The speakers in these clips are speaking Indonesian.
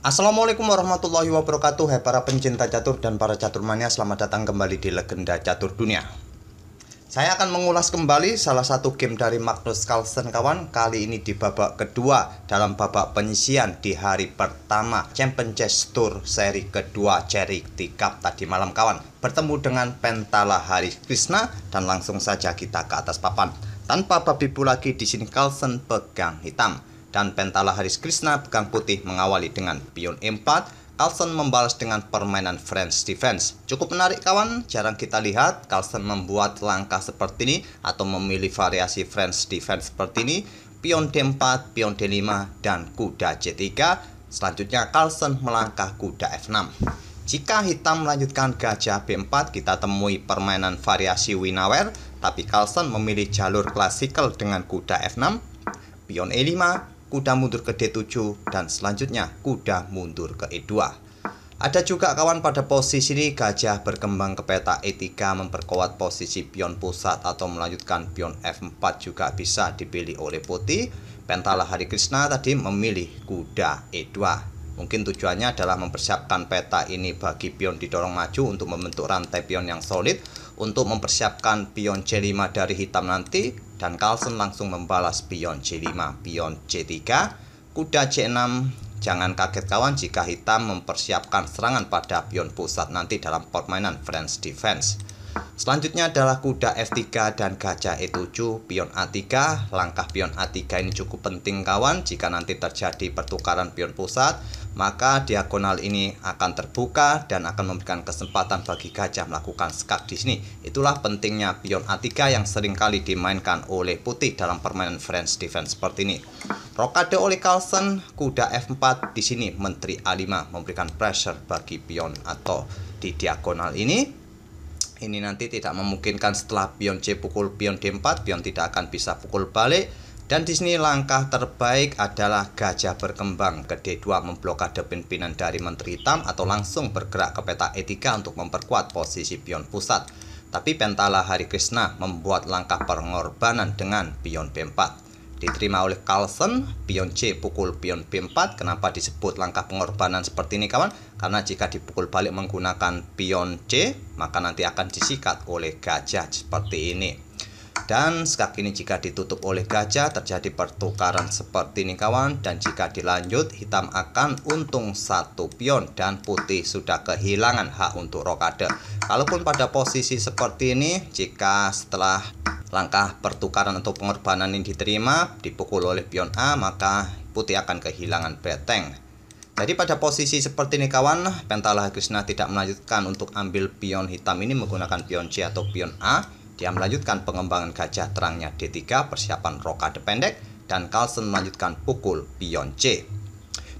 Assalamualaikum warahmatullahi wabarakatuh. Hai para pencinta catur dan para caturmania, selamat datang kembali di Legenda Catur Dunia. Saya akan mengulas kembali salah satu game dari Magnus Carlsen kawan. Kali ini di babak kedua dalam babak penyisian di hari pertama Champion Chess Tour seri kedua Charity Cup tadi malam kawan. Bertemu dengan Pentala Hari Krishna dan langsung saja kita ke atas papan. Tanpa babi bu lagi, di sini Carlsen pegang hitam dan Pentala Haris Krishna pegang putih mengawali dengan pion E4. Carlsen membalas dengan permainan French defense. Cukup menarik kawan, jarang kita lihat Carlsen membuat langkah seperti ini atau memilih variasi French defense seperti ini. Pion D4, pion D5 dan kuda C3. Selanjutnya Carlsen melangkah kuda F6. Jika hitam melanjutkan gajah B4, kita temui permainan variasi Winawer, tapi Carlsen memilih jalur klasikal dengan kuda F6, pion E5, kuda mundur ke D7, dan selanjutnya kuda mundur ke E2. Ada juga kawan pada posisi ini gajah berkembang ke peta E3 memperkuat posisi pion pusat atau melanjutkan pion F4 juga bisa dipilih oleh putih. Pentala Hari Krishna tadi memilih kuda E2. Mungkin tujuannya adalah mempersiapkan peta ini bagi pion didorong maju untuk membentuk rantai pion yang solid, untuk mempersiapkan pion C5 dari hitam nanti, dan Carlsen langsung membalas pion C5, pion C3, kuda C6. Jangan kaget kawan jika hitam mempersiapkan serangan pada pion pusat nanti dalam permainan French defense. Selanjutnya adalah kuda F3 dan gajah E7, pion A3. Langkah pion A3 ini cukup penting kawan. Jika nanti terjadi pertukaran pion pusat, maka diagonal ini akan terbuka dan akan memberikan kesempatan bagi gajah melakukan skak di sini. Itulah pentingnya pion A3 yang sering kali dimainkan oleh putih dalam permainan French defense seperti ini. Rokade oleh Carlsen, kuda F4 di sini menteri A5 memberikan pressure bagi pion atau di diagonal ini. Ini nanti tidak memungkinkan setelah pion C pukul pion D4, pion tidak akan bisa pukul balik. Dan di sini langkah terbaik adalah gajah berkembang ke D2 memblokade pimpinan dari menteri hitam atau langsung bergerak ke peta E3 untuk memperkuat posisi pion pusat. Tapi Pentala Hari Krishna membuat langkah pengorbanan dengan pion B4. Diterima oleh Carlsen, pion C pukul pion B4. Kenapa disebut langkah pengorbanan seperti ini kawan? Karena jika dipukul balik menggunakan pion C, maka nanti akan disikat oleh gajah seperti ini. Dan skak ini jika ditutup oleh gajah terjadi pertukaran seperti ini kawan. Dan jika dilanjut hitam akan untung satu pion dan putih sudah kehilangan hak untuk rokade. Kalaupun pada posisi seperti ini, jika setelah langkah pertukaran atau pengorbanan ini diterima dipukul oleh pion A, maka putih akan kehilangan beteng. Jadi pada posisi seperti ini kawan, Pentala Krishna tidak melanjutkan untuk ambil pion hitam ini menggunakan pion C atau pion A. Dia melanjutkan pengembangan gajah terangnya D3, persiapan rokade pendek, dan Carlsen melanjutkan pukul pion C.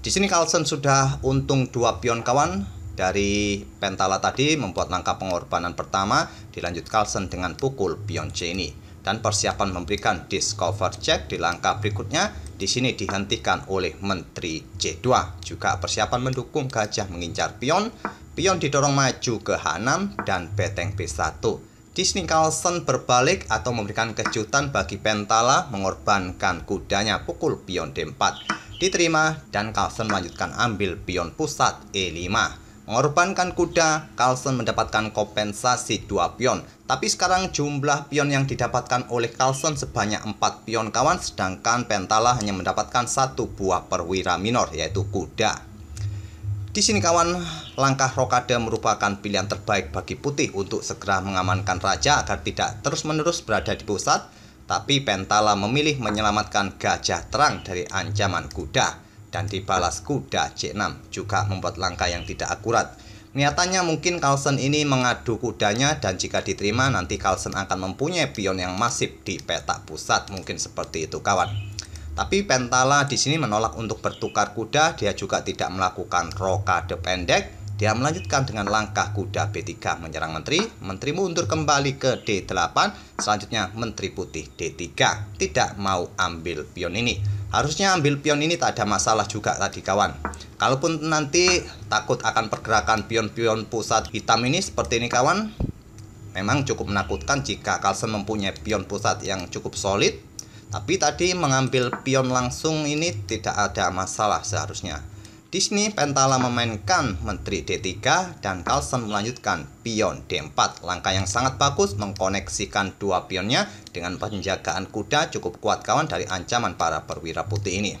Di sini Carlsen sudah untung 2 pion kawan. Dari Pentala tadi membuat langkah pengorbanan pertama, dilanjut Carlsen dengan pukul pion C ini. Dan persiapan memberikan discover check di langkah berikutnya, di sini dihentikan oleh menteri C2. Juga persiapan mendukung gajah mengincar pion, pion didorong maju ke H6 dan beteng B1. Di sini Carlsen berbalik atau memberikan kejutan bagi Pentala, mengorbankan kudanya pukul pion D4. Diterima dan Carlsen melanjutkan ambil pion pusat E5. Mengorbankan kuda, Carlsen mendapatkan kompensasi 2 pion. Tapi sekarang jumlah pion yang didapatkan oleh Carlsen sebanyak 4 pion kawan, sedangkan Pentala hanya mendapatkan 1 buah perwira minor yaitu kuda. Di sini kawan, langkah rokade merupakan pilihan terbaik bagi putih untuk segera mengamankan raja agar tidak terus-menerus berada di pusat. Tapi Pentala memilih menyelamatkan gajah terang dari ancaman kuda dan dibalas kuda C6, juga membuat langkah yang tidak akurat. Niatannya mungkin Carlsen ini mengadu kudanya dan jika diterima nanti Carlsen akan mempunyai pion yang masif di peta pusat, mungkin seperti itu kawan. Tapi Pentala di sini menolak untuk bertukar kuda, dia juga tidak melakukan rokade pendek. Dia melanjutkan dengan langkah kuda B3 menyerang menteri, menteri mundur kembali ke D8, selanjutnya menteri putih D3. Tidak mau ambil pion ini. Harusnya ambil pion ini tak ada masalah juga tadi kawan. Kalaupun nanti takut akan pergerakan pion-pion pusat hitam ini seperti ini kawan, memang cukup menakutkan jika Carlsen mempunyai pion pusat yang cukup solid. Tapi tadi mengambil pion langsung ini tidak ada masalah seharusnya. Di sini Pentala memainkan Menteri D3 dan Carlsen melanjutkan pion D4. Langkah yang sangat bagus mengkoneksikan dua pionnya dengan penjagaan kuda cukup kuat kawan dari ancaman para perwira putih ini.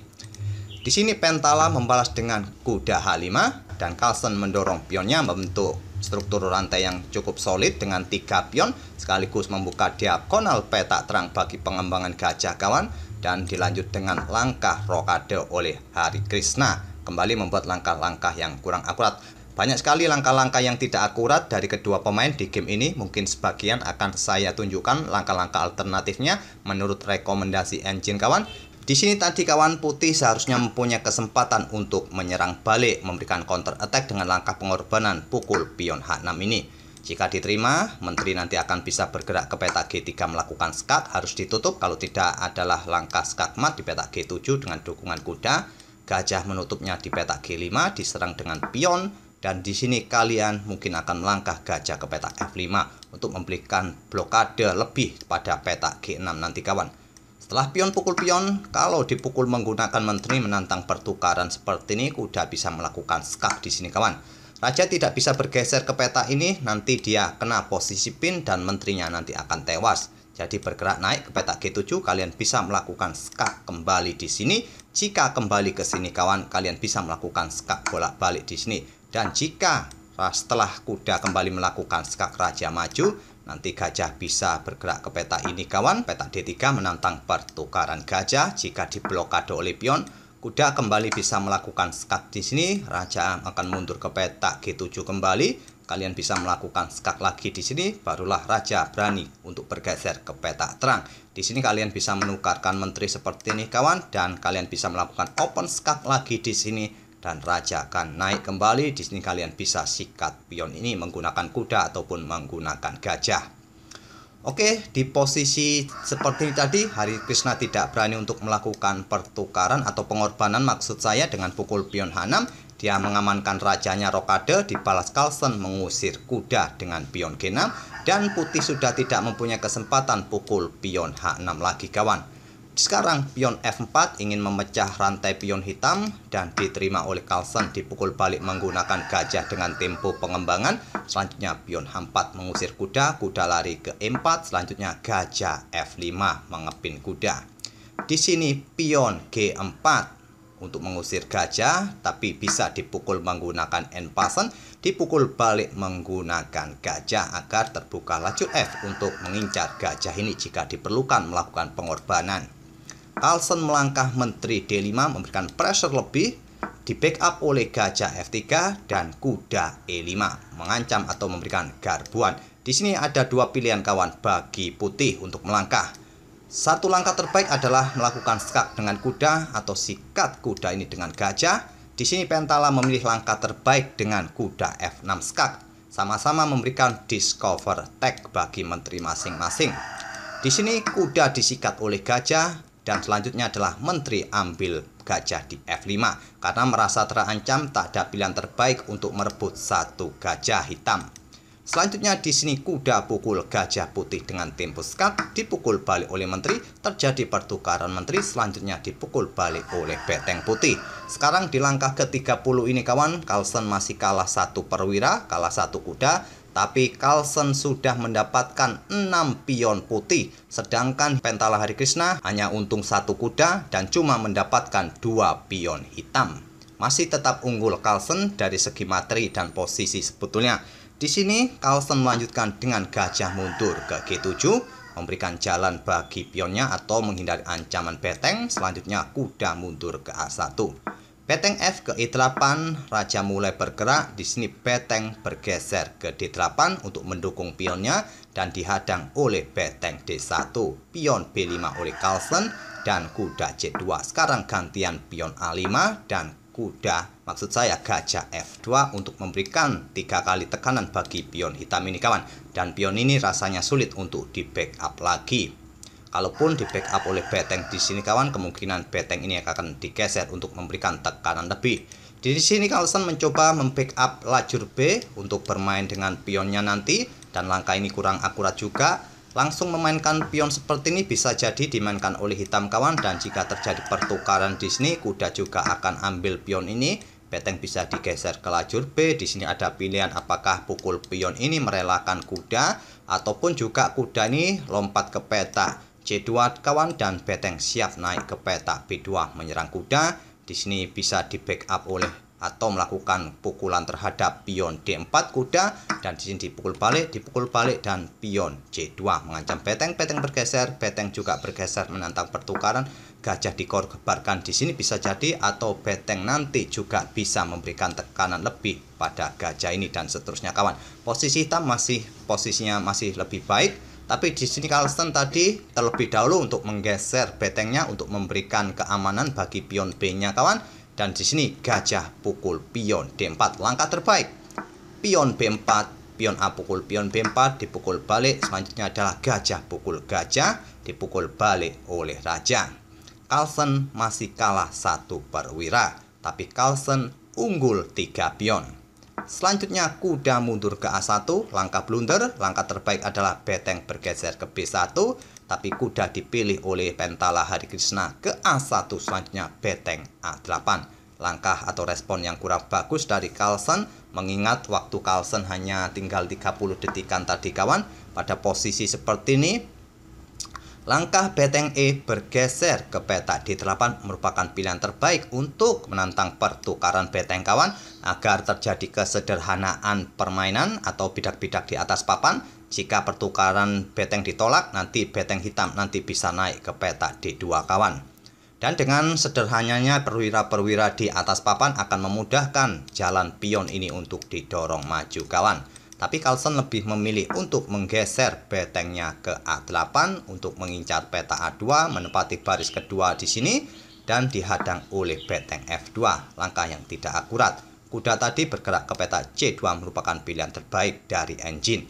Di sini Pentala membalas dengan kuda H5 dan Carlsen mendorong pionnya membentuk struktur rantai yang cukup solid dengan 3 pion sekaligus membuka diagonal petak terang bagi pengembangan gajah kawan, dan dilanjut dengan langkah rokade oleh Hari Krishna. Kembali membuat langkah-langkah yang kurang akurat. Banyak sekali langkah-langkah yang tidak akurat dari kedua pemain di game ini. Mungkin sebagian akan saya tunjukkan langkah-langkah alternatifnya menurut rekomendasi engine kawan. Di sini tadi kawan putih seharusnya mempunyai kesempatan untuk menyerang balik, memberikan counter attack dengan langkah pengorbanan pukul pion H6 ini. Jika diterima, menteri nanti akan bisa bergerak ke petak G3 melakukan skak, harus ditutup, kalau tidak adalah langkah skakmat di petak G7 dengan dukungan kuda. Gajah menutupnya di petak G5 diserang dengan pion, dan di sini kalian mungkin akan melangkah gajah ke petak F5 untuk memberikan blokade lebih pada petak G6 nanti kawan. Setelah pion pukul pion, kalau dipukul menggunakan menteri menantang pertukaran seperti ini, kuda bisa melakukan skak di sini kawan. Raja tidak bisa bergeser ke peta ini, nanti dia kena posisi pin dan menterinya nanti akan tewas. Jadi bergerak naik ke petak G7, kalian bisa melakukan skak kembali di sini. Jika kembali ke sini kawan, kalian bisa melakukan skak bolak-balik di sini. Dan jika setelah kuda kembali melakukan skak raja maju, nanti gajah bisa bergerak ke peta ini kawan. Petak D3 menantang pertukaran gajah. Jika diblokade oleh pion, kuda kembali bisa melakukan skak di sini. Raja akan mundur ke petak G7 kembali. Kalian bisa melakukan skak lagi di sini, barulah raja berani untuk bergeser ke petak terang. Di sini kalian bisa menukarkan menteri seperti ini kawan, dan kalian bisa melakukan open skak lagi di sini, dan raja akan naik kembali. Di sini kalian bisa sikat pion ini menggunakan kuda ataupun menggunakan gajah. Oke, di posisi seperti ini tadi, Hari Krishna tidak berani untuk melakukan pertukaran atau pengorbanan, maksud saya dengan pukul pion H6. Dia mengamankan rajanya rokade, dibalas Carlsen mengusir kuda dengan pion G6, dan putih sudah tidak mempunyai kesempatan pukul pion H6 lagi kawan. Sekarang pion F4 ingin memecah rantai pion hitam dan diterima oleh Carlsen, dipukul balik menggunakan gajah dengan tempo pengembangan. Selanjutnya pion H4 mengusir kuda, kuda lari ke E4, selanjutnya gajah F5 mengepin kuda. Di sini pion G4 untuk mengusir gajah, tapi bisa dipukul menggunakan N-pasen, dipukul balik menggunakan gajah agar terbuka lajur F untuk mengincar gajah ini jika diperlukan melakukan pengorbanan. Carlsen melangkah menteri D5 memberikan pressure lebih, di backup oleh gajah F3 dan kuda E5 mengancam atau memberikan garbuan. Di sini ada dua pilihan kawan bagi putih untuk melangkah. Satu langkah terbaik adalah melakukan skak dengan kuda atau sikat kuda ini dengan gajah. Di sini Pentala memilih langkah terbaik dengan kuda F6 skak. Sama-sama memberikan discover tag bagi menteri masing-masing. Di sini kuda disikat oleh gajah dan selanjutnya adalah menteri ambil gajah di F5 karena merasa terancam, tak ada pilihan terbaik untuk merebut satu gajah hitam. Selanjutnya di sini kuda pukul gajah putih dengan tempo skak, dipukul balik oleh menteri, terjadi pertukaran menteri, selanjutnya dipukul balik oleh beteng putih. Sekarang di langkah ke-30 ini kawan, Carlsen masih kalah satu perwira, kalah satu kuda, tapi Carlsen sudah mendapatkan 6 pion putih, sedangkan Pentala Hari Krishna hanya untung satu kuda dan cuma mendapatkan 2 pion hitam. Masih tetap unggul Carlsen dari segi materi dan posisi sebetulnya. Di sini Carlsen melanjutkan dengan gajah mundur ke G7, memberikan jalan bagi pionnya atau menghindari ancaman beteng. Selanjutnya kuda mundur ke A1. Beteng F ke E8, raja mulai bergerak. Di sini beteng bergeser ke D8 untuk mendukung pionnya dan dihadang oleh beteng D1. Pion B5 oleh Carlsen dan kuda C2. Sekarang gantian pion A5 dan kuda, maksud saya gajah F2 untuk memberikan 3 kali tekanan bagi pion hitam ini kawan. Dan pion ini rasanya sulit untuk di backup lagi. Kalaupun di backup oleh beteng di sini kawan, kemungkinan beteng ini akan digeser untuk memberikan tekanan lebih. Di sini Carlsen mencoba membackup lajur B untuk bermain dengan pionnya nanti, dan langkah ini kurang akurat juga. Langsung memainkan pion seperti ini bisa jadi dimainkan oleh hitam kawan, dan jika terjadi pertukaran di sini kuda juga akan ambil pion ini beteng bisa digeser ke lajur B. Di sini ada pilihan apakah pukul pion ini merelakan kuda ataupun juga kuda ini lompat ke petak C2 kawan, dan beteng siap naik ke petak B2 menyerang kuda. Di sini bisa di backup oleh atau melakukan pukulan terhadap pion D4 kuda, dan di sini dipukul balik dan pion C2 mengancam beteng. Beteng bergeser, beteng juga bergeser menantang pertukaran. Gajah dikorbankan di sini bisa jadi, atau beteng nanti juga bisa memberikan tekanan lebih pada gajah ini dan seterusnya kawan. Posisi hitam posisinya masih lebih baik, tapi di sini Carlsen tadi terlebih dahulu untuk menggeser betengnya untuk memberikan keamanan bagi pion B-nya kawan. Dan di sini gajah pukul pion D4, langkah terbaik. Pion B4, pion A pukul pion B4, dipukul balik. Selanjutnya adalah gajah pukul gajah, dipukul balik oleh raja. Carlsen masih kalah 1 perwira, tapi Carlsen unggul 3 pion. Selanjutnya kuda mundur ke A1, langkah blunder. Langkah terbaik adalah beteng bergeser ke B1, tapi kuda dipilih oleh Pentala Hari Krishna ke A1. Selanjutnya beteng A8. Langkah atau respon yang kurang bagus dari Carlsen, mengingat waktu Carlsen hanya tinggal 30 detikan tadi kawan. Pada posisi seperti ini, langkah beteng E bergeser ke petak D8 merupakan pilihan terbaik untuk menantang pertukaran beteng kawan, agar terjadi kesederhanaan permainan atau bidak-bidak di atas papan. Jika pertukaran beteng ditolak, nanti beteng hitam nanti bisa naik ke petak D2 kawan. Dan dengan sederhananya perwira-perwira di atas papan akan memudahkan jalan pion ini untuk didorong maju kawan. Tapi Carlsen lebih memilih untuk menggeser betengnya ke A8 untuk mengincar petak A2, menempati baris kedua di sini dan dihadang oleh beteng F2. Langkah yang tidak akurat. Kuda tadi bergerak ke petak C2 merupakan pilihan terbaik dari engine.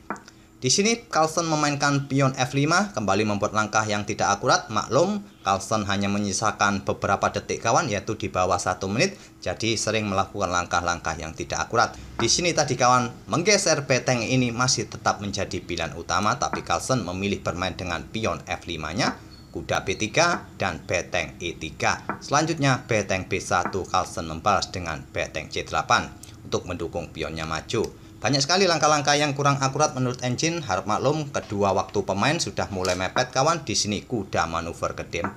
Di sini Carlsen memainkan pion F5, kembali membuat langkah yang tidak akurat. Maklum, Carlsen hanya menyisakan beberapa detik kawan, yaitu di bawah 1 menit, jadi sering melakukan langkah-langkah yang tidak akurat. Di sini tadi kawan, menggeser beteng ini masih tetap menjadi pilihan utama, tapi Carlsen memilih bermain dengan pion F5-nya, kuda B3 dan beteng E3. Selanjutnya beteng B1, Carlsen membalas dengan beteng C8 untuk mendukung pionnya maju. Banyak sekali langkah-langkah yang kurang akurat menurut engine. Harap maklum, kedua waktu pemain sudah mulai mepet kawan. Di sini kuda manuver ke D4,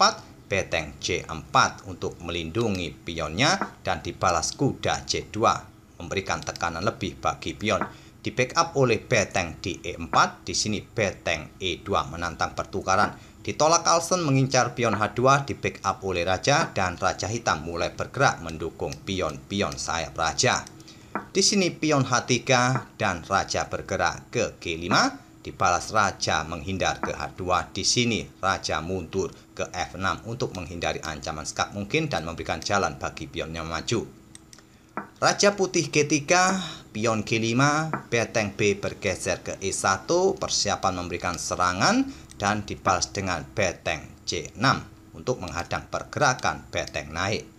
beteng C4 untuk melindungi pionnya, dan dibalas kuda C2 memberikan tekanan lebih bagi pion. Di backup oleh beteng di E4, di sini beteng E2 menantang pertukaran. Ditolak Carlsen mengincar pion H2, di backup oleh raja, dan raja hitam mulai bergerak mendukung pion-pion sayap raja. Di sini pion H3 dan raja bergerak ke G5, dibalas raja menghindar ke H2. Di sini raja mundur ke F6 untuk menghindari ancaman skak mungkin dan memberikan jalan bagi pionnya maju. Raja putih G3, pion G5, beteng B bergeser ke E1, persiapan memberikan serangan dan dibalas dengan beteng C6 untuk menghadang pergerakan beteng naik.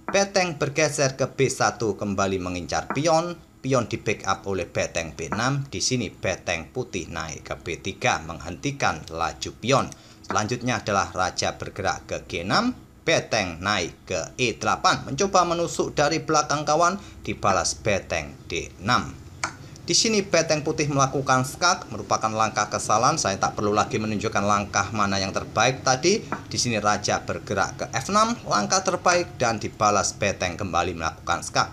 Beteng bergeser ke B1 kembali mengincar pion. Pion di backup oleh beteng B6. Di sini beteng putih naik ke B3 menghentikan laju pion. Selanjutnya adalah raja bergerak ke G6. Beteng naik ke E8 mencoba menusuk dari belakang kawan, dibalas beteng D6. Di sini beteng putih melakukan skak, merupakan langkah kesalahan. Saya tak perlu lagi menunjukkan langkah mana yang terbaik tadi. Di sini raja bergerak ke F6, langkah terbaik, dan dibalas beteng kembali melakukan skak.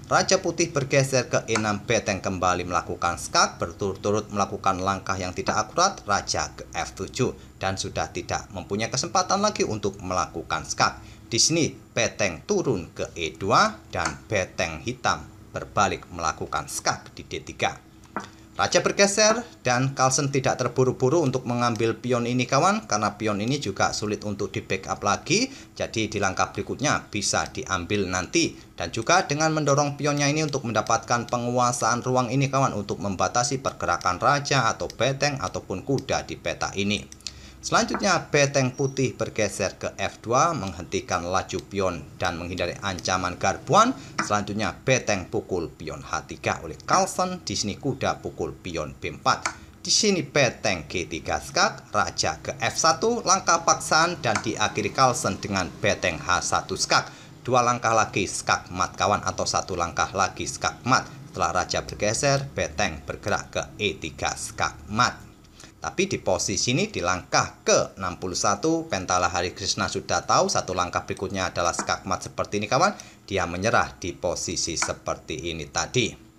Raja putih bergeser ke E6, beteng kembali melakukan skak, berturut-turut melakukan langkah yang tidak akurat. Raja ke F7 dan sudah tidak mempunyai kesempatan lagi untuk melakukan skak. Di sini beteng turun ke E2 dan beteng hitam berbalik melakukan skak di D3. Raja bergeser dan Carlsen tidak terburu-buru untuk mengambil pion ini kawan, karena pion ini juga sulit untuk di backup lagi. Jadi di langkah berikutnya bisa diambil nanti, dan juga dengan mendorong pionnya ini untuk mendapatkan penguasaan ruang ini kawan, untuk membatasi pergerakan raja atau beteng ataupun kuda di peta ini. Selanjutnya beteng putih bergeser ke F2 menghentikan laju pion dan menghindari ancaman garbuan. Selanjutnya beteng pukul pion H3 oleh Carlsen. Di sini kuda pukul pion B4. Di sini beteng G3 skak, raja ke F1, langkah paksaan, dan diakhiri Carlsen dengan beteng H1 skak. 2 langkah lagi skakmat kawan, atau 1 langkah lagi skakmat. Setelah raja bergeser, beteng bergerak ke E3 skakmat. Tapi di posisi ini di langkah ke-61, Pentala Hari Krishna sudah tahu 1 langkah berikutnya adalah skakmat seperti ini kawan. Dia menyerah di posisi seperti ini tadi.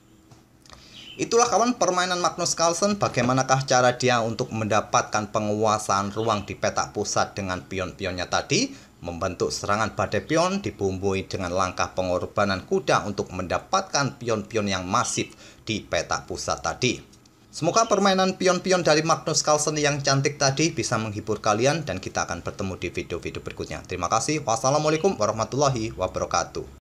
Itulah kawan permainan Magnus Carlsen. Bagaimanakah cara dia untuk mendapatkan penguasaan ruang di petak pusat dengan pion-pionnya tadi. Membentuk serangan badai pion dibumbui dengan langkah pengorbanan kuda untuk mendapatkan pion-pion yang masif di petak pusat tadi. Semoga permainan pion-pion dari Magnus Carlsen yang cantik tadi bisa menghibur kalian, dan kita akan bertemu di video-video berikutnya. Terima kasih. Wassalamualaikum warahmatullahi wabarakatuh.